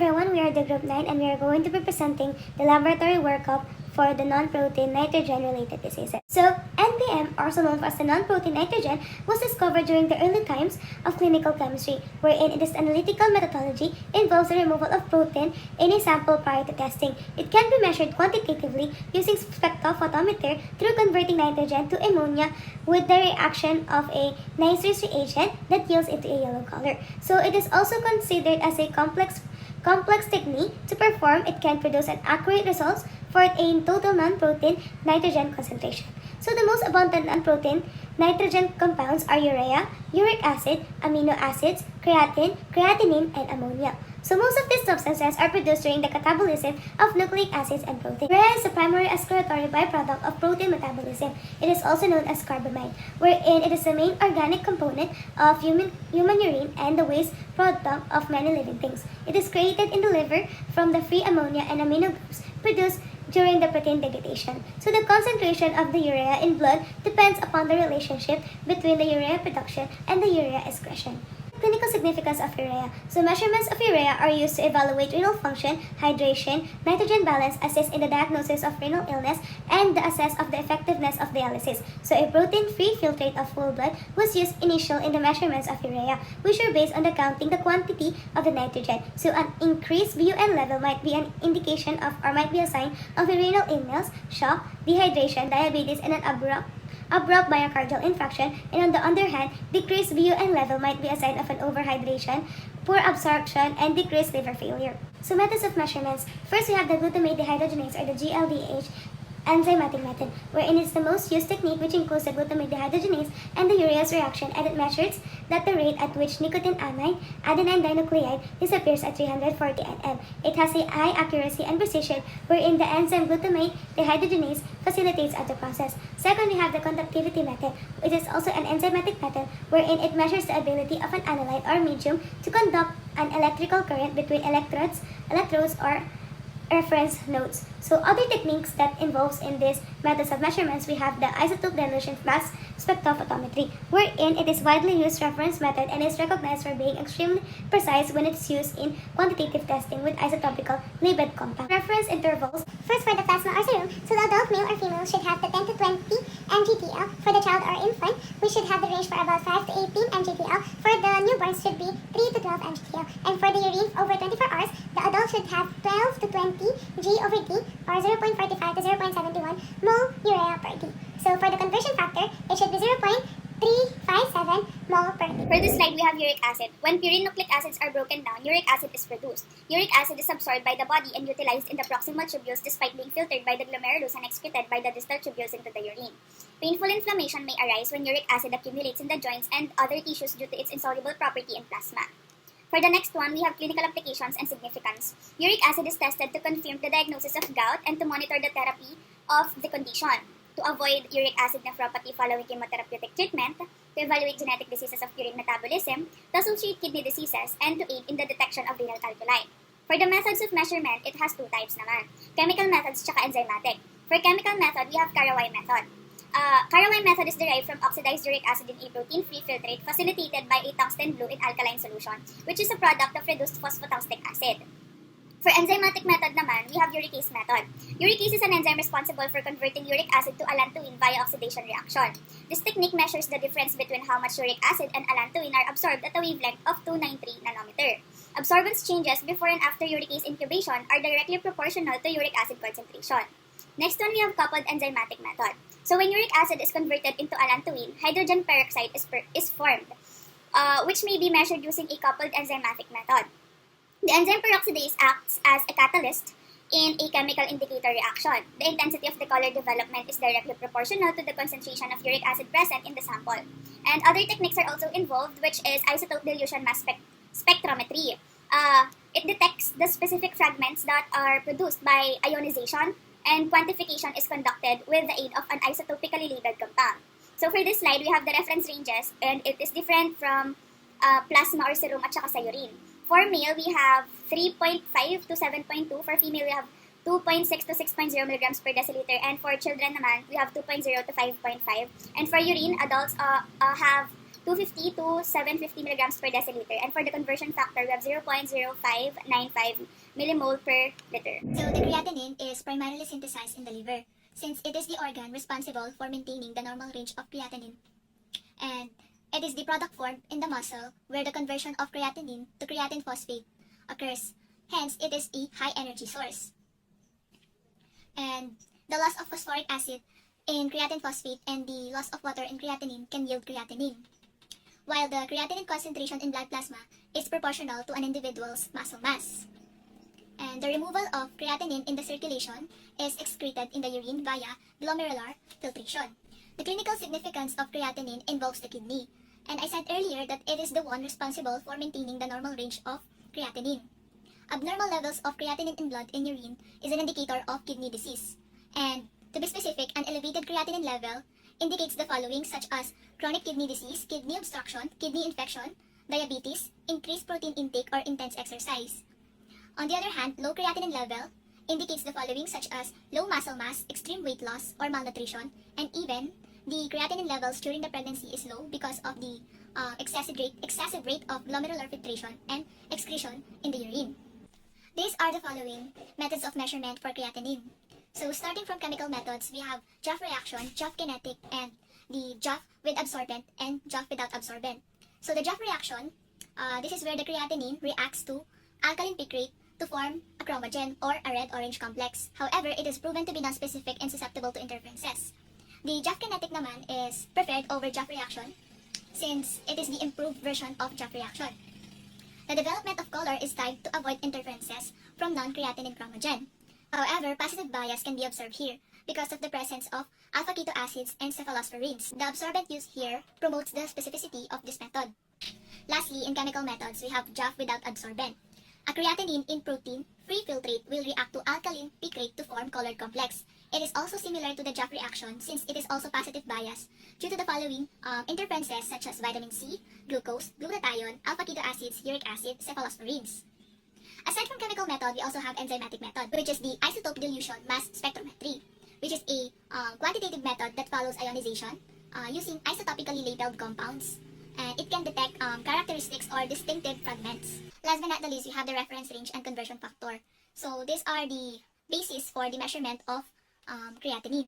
everyone, we are the group 9 and we are going to be presenting the laboratory workup for the non-protein nitrogen-related diseases. So, NPM, also known as the non-protein nitrogen, was discovered during the early times of clinical chemistry, wherein it is analytical methodology involves the removal of protein in a sample prior to testing. It can be measured quantitatively using spectrophotometer through converting nitrogen to ammonia with the reaction of a nitrous reagent that yields into a yellow color. So, it is also considered as a complex technique to perform. It can produce an accurate results for a total non-protein nitrogen concentration. So the most abundant non-protein nitrogen compounds are urea, uric acid, amino acids, creatine, creatinine, and ammonia. So most of these substances are produced during the catabolism of nucleic acids and protein. Urea is the primary excretory byproduct of protein metabolism. It is also known as carbamide, wherein it is the main organic component of human urine and the waste product of many living things. It is created in the liver from the free ammonia and amino groups produced during the protein degradation. So the concentration of the urea in blood depends upon the relationship between the urea production and the urea excretion. Clinical significance of urea. So measurements of urea are used to evaluate renal function, hydration, nitrogen balance, assist in the diagnosis of renal illness, and the assess of the effectiveness of dialysis. So a protein-free filtrate of whole blood was used initial in the measurements of urea, which are based on the counting the quantity of the nitrogen. So an increased BUN level might be an indication of or might be a sign of a renal illness, shock, dehydration, diabetes, and an abrupt myocardial infarction, and on the other hand, decreased BUN level might be a sign of an overhydration, poor absorption, and decreased liver failure. So methods of measurements. First, we have the glutamate dehydrogenase or the GLDH enzymatic method, wherein it's the most used technique, which includes the glutamate dehydrogenase and the urease reaction, and it measures that the rate at which nicotine amide adenine dinucleotide disappears at 340 nm. It has a high accuracy and precision, wherein the enzyme glutamate dehydrogenase facilitates other process. Second, we have the conductivity method. It is also an enzymatic method, wherein it measures the ability of an analyte or medium to conduct an electrical current between electrodes or reference nodes. So other techniques that involves in these methods of measurements, we have the isotope dilution mass spectrophotometry, wherein it is widely used reference method and is recognized for being extremely precise when it's used in quantitative testing with isotopical labeled compound. Reference intervals. First, for the plasma or serum, so the adult male or female should have the 10 to 20 mgtl. For the child or infant, we should have the range for about 5 to 18 mgtl. For the newborns, should be 3 to 12 mgtl. And for the urine over 24 hours, the adult should have 12 to 20 G over D or 0.45 to 0.71 mole urea per D. So for the conversion factor, it should be 0.357 mole per D. For this slide, we have uric acid. When purine nucleic acids are broken down, uric acid is produced. Uric acid is absorbed by the body and utilized in the proximal tubules despite being filtered by the glomerulus and excreted by the distal tubules into the urine. Painful inflammation may arise when uric acid accumulates in the joints and other tissues due to its insoluble property in plasma. For the next one, we have clinical applications and significance. Uric acid is tested to confirm the diagnosis of gout and to monitor the therapy of the condition, to avoid uric acid nephropathy following chemotherapeutic treatment, to evaluate genetic diseases of urine metabolism, to associate kidney diseases, and to aid in the detection of renal calculi. For the methods of measurement, it has two types naman, chemical methods tsaka enzymatic. For chemical method, we have Caraway method. Caraway method is derived from oxidized uric acid in a protein-free filtrate facilitated by a tungsten blue in alkaline solution, which is a product of reduced phosphotungstic acid. For enzymatic method naman, we have uricase method. Uricase is an enzyme responsible for converting uric acid to allantoin via oxidation reaction. This technique measures the difference between how much uric acid and allantoin are absorbed at a wavelength of 293 nanometer. Absorbance changes before and after uricase incubation are directly proportional to uric acid concentration. Next one, we have coupled enzymatic method. So when uric acid is converted into allantoin, hydrogen peroxide is formed, which may be measured using a coupled enzymatic method. The enzyme peroxidase acts as a catalyst in a chemical indicator reaction. The intensity of the color development is directly proportional to the concentration of uric acid present in the sample. And other techniques are also involved, which is isotope dilution mass spectrometry. It detects the specific fragments that are produced by ionization, and quantification is conducted with the aid of an isotopically labeled compound. So for this slide, we have the reference ranges, and it is different from plasma or serum at saka sa urine. For male, we have 3.5 to 7.2. For female, we have 2.6 to 6.0 milligrams per deciliter. And for children naman, we have 2.0 to 5.5. And for urine, adults have 250 to 750 milligrams per deciliter. And for the conversion factor, we have 0.0595 millimole per liter. So the creatinine is primarily synthesized in the liver, since it is the organ responsible for maintaining the normal range of creatinine. And it is the product formed in the muscle where the conversion of creatinine to creatine phosphate occurs. Hence, it is a high energy source. And the loss of phosphoric acid in creatine phosphate and the loss of water in creatinine can yield creatinine, while the creatinine concentration in blood plasma is proportional to an individual's muscle mass. And the removal of creatinine in the circulation is excreted in the urine via glomerular filtration. The clinical significance of creatinine involves the kidney, and I said earlier that it is the one responsible for maintaining the normal range of creatinine. Abnormal levels of creatinine in blood and urine is an indicator of kidney disease, and to be specific, an elevated creatinine level indicates the following, such as chronic kidney disease, kidney obstruction, kidney infection, diabetes, increased protein intake, or intense exercise. On the other hand, low creatinine level indicates the following, such as low muscle mass, extreme weight loss, or malnutrition, and even the creatinine levels during the pregnancy is low because of the excessive rate of glomerular filtration and excretion in the urine. These are the following methods of measurement for creatinine. So starting from chemical methods, we have Joule reaction, Joule kinetic, and the Joule with absorbent and Joule without absorbent. So the Joule reaction, this is where the creatinine reacts to alkaline picrate to form a chromogen or a red-orange complex. However, it is proven to be non-specific and susceptible to interferences. The Joule kinetic naman is preferred over Joule reaction since it is the improved version of Joule reaction. The development of color is tied to avoid interferences from non-creatinine chromogen. However, positive bias can be observed here because of the presence of alpha-keto acids and cephalosphorines. The absorbent used here promotes the specificity of this method. Lastly, in chemical methods, we have Joule without absorbent. A creatinine in protein free filtrate will react to alkaline picrate to form colored complex. It is also similar to the Joule reaction since it is also positive bias due to the following interferences such as vitamin C, glucose, glutathione, alpha-keto acids, uric acid, cephalosphorines. Aside from chemical method, we also have enzymatic method, which is the isotope dilution mass spectrometry, which is a quantitative method that follows ionization using isotopically labeled compounds. And it can detect characteristics or distinctive fragments. Last but not the least, we have the reference range and conversion factor. So these are the basis for the measurement of creatinine.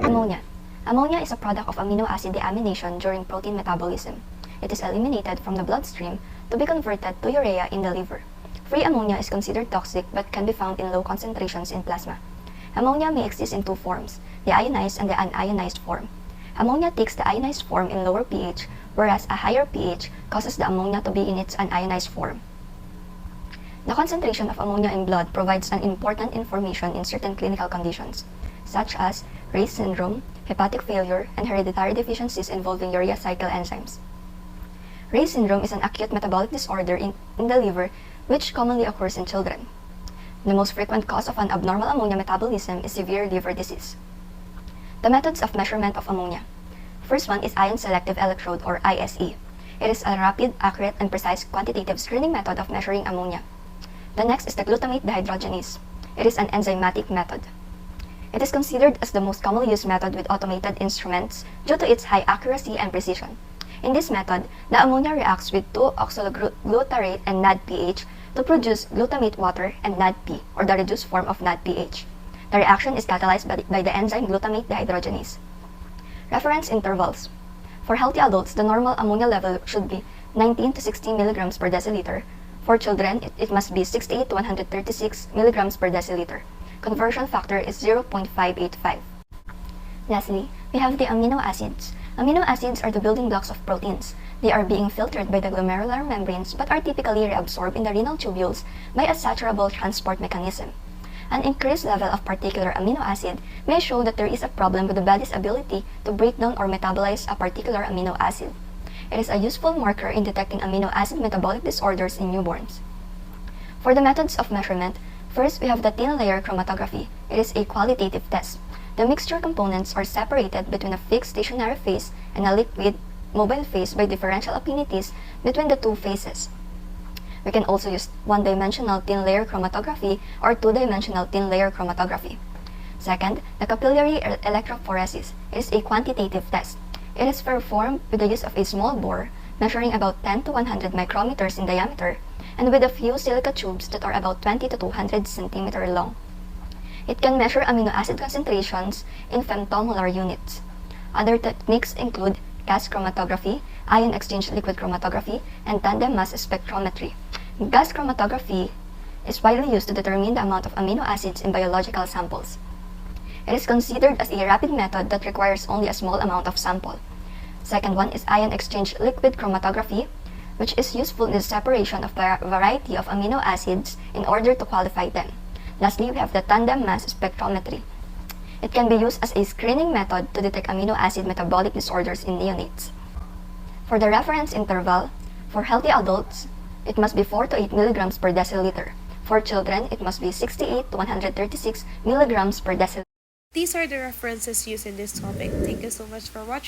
Ammonia. Ammonia is a product of amino acid deamination during protein metabolism. It is eliminated from the bloodstream to be converted to urea in the liver. Free ammonia is considered toxic but can be found in low concentrations in plasma. Ammonia may exist in two forms, the ionized and the unionized form. Ammonia takes the ionized form in lower pH, whereas a higher pH causes the ammonia to be in its unionized form. The concentration of ammonia in blood provides an important information in certain clinical conditions, such as Reye's syndrome, hepatic failure, and hereditary deficiencies involving urea cycle enzymes. Reye's syndrome is an acute metabolic disorder in the liver which commonly occurs in children. The most frequent cause of an abnormal ammonia metabolism is severe liver disease. The methods of measurement of ammonia. First one is ion selective electrode or ISE. It is a rapid, accurate, and precise quantitative screening method of measuring ammonia. The next is the glutamate dehydrogenase. It is an enzymatic method. It is considered as the most commonly used method with automated instruments due to its high accuracy and precision. In this method, the ammonia reacts with 2-oxaloglutarate and NADPH to produce glutamate water and NADP, or the reduced form of NADPH. The reaction is catalyzed by the enzyme glutamate dehydrogenase. Reference intervals. For healthy adults, the normal ammonia level should be 19 to 60 milligrams per deciliter. For children, it must be 68 to 136 milligrams per deciliter. Conversion factor is 0.585. Lastly, we have the amino acids. Amino acids are the building blocks of proteins. They are being filtered by the glomerular membranes but are typically reabsorbed in the renal tubules by a saturable transport mechanism. An increased level of particular amino acid may show that there is a problem with the body's ability to break down or metabolize a particular amino acid. It is a useful marker in detecting amino acid metabolic disorders in newborns. For the methods of measurement, first we have the thin layer chromatography. It is a qualitative test. The mixture components are separated between a fixed stationary phase and a liquid mobile phase by differential affinities between the two phases. We can also use one-dimensional thin layer chromatography or two-dimensional thin layer chromatography. Second, the capillary electrophoresis is a quantitative test. It is performed with the use of a small bore measuring about 10 to 100 micrometers in diameter and with a few silica tubes that are about 20 to 200 centimeters long. It can measure amino acid concentrations in femtomolar units. Other techniques include gas chromatography, ion exchange liquid chromatography, and tandem mass spectrometry. Gas chromatography is widely used to determine the amount of amino acids in biological samples. It is considered as a rapid method that requires only a small amount of sample. Second one is ion exchange liquid chromatography, which is useful in the separation of a variety of amino acids in order to qualify them. Lastly, we have the tandem mass spectrometry. It can be used as a screening method to detect amino acid metabolic disorders in neonates. For the reference interval, for healthy adults, it must be 4 to 8 milligrams per deciliter. For children, it must be 68 to 136 milligrams per deciliter. These are the references used in this topic. Thank you so much for watching.